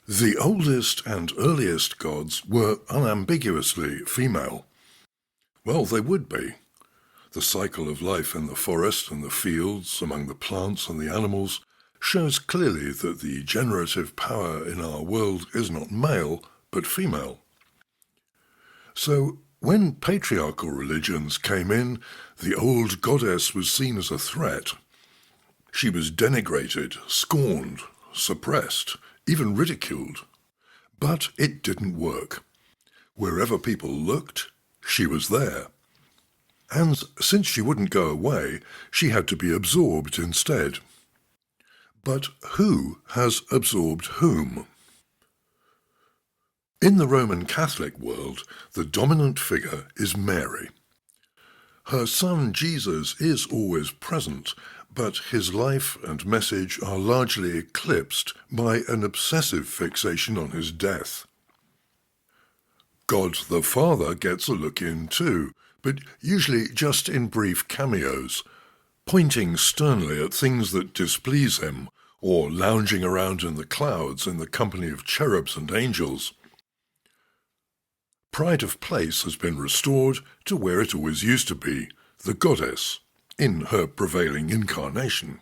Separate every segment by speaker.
Speaker 1: The oldest and earliest gods were unambiguously female. Well, they would be. The cycle of life in the forest and the fields, among the plants and the animals, shows clearly that the generative power in our world is not male, but female. So, when patriarchal religions came in, the old goddess was seen as a threat. She was denigrated, scorned, suppressed, even ridiculed. But it didn't work. Wherever people looked, she was there. And since she wouldn't go away, she had to be absorbed instead. But who has absorbed whom? In the Roman Catholic world, the dominant figure is Mary. Her son Jesus is always present, but his life and message are largely eclipsed by an obsessive fixation on his death. God the Father gets a look in too, but usually just in brief cameos, pointing sternly at things that displease him, or lounging around in the clouds in the company of cherubs and angels. Pride of place has been restored to where it always used to be, the goddess, in her prevailing incarnation.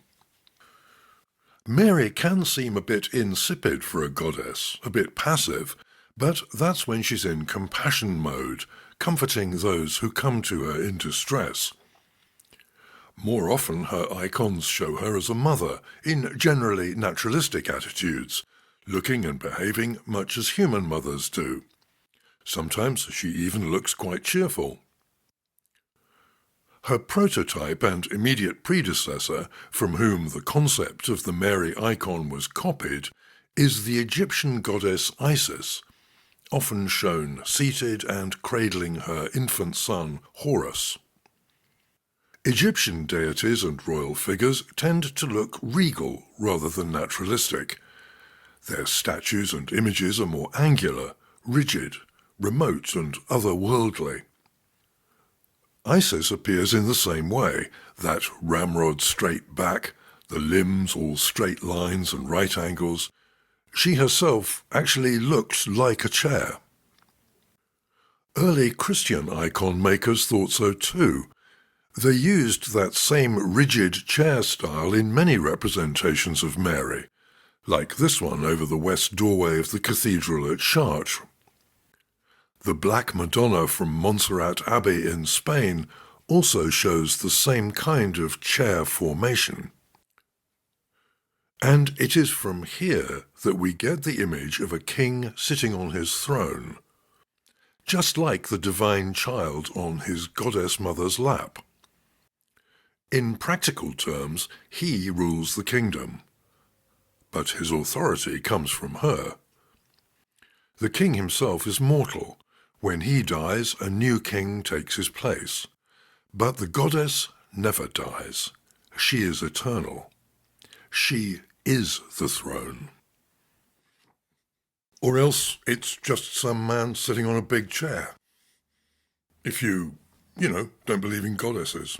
Speaker 1: Mary can seem a bit insipid for a goddess, a bit passive, but that's when she's in compassion mode, comforting those who come to her in distress. More often her icons show her as a mother, in generally naturalistic attitudes, looking and behaving much as human mothers do. Sometimes she even looks quite cheerful. Her prototype and immediate predecessor, from whom the concept of the Mary icon was copied, is the Egyptian goddess Isis, often shown seated and cradling her infant son Horus. Egyptian deities and royal figures tend to look regal rather than naturalistic. Their statues and images are more angular, rigid, remote and otherworldly. Isis appears in the same way, that ramrod straight back, the limbs all straight lines and right angles. She herself actually looked like a chair. Early Christian icon makers thought so too. They used that same rigid chair style in many representations of Mary, like this one over the west doorway of the cathedral at Chartres. The Black Madonna from Montserrat Abbey in Spain also shows the same kind of chair formation. And it is from here that we get the image of a king sitting on his throne, just like the divine child on his goddess mother's lap. In practical terms, he rules the kingdom, but his authority comes from her. The king himself is mortal. When he dies, a new king takes his place. But the goddess never dies. She is eternal. She is the throne. Or else it's just some man sitting on a big chair. If you don't believe in goddesses.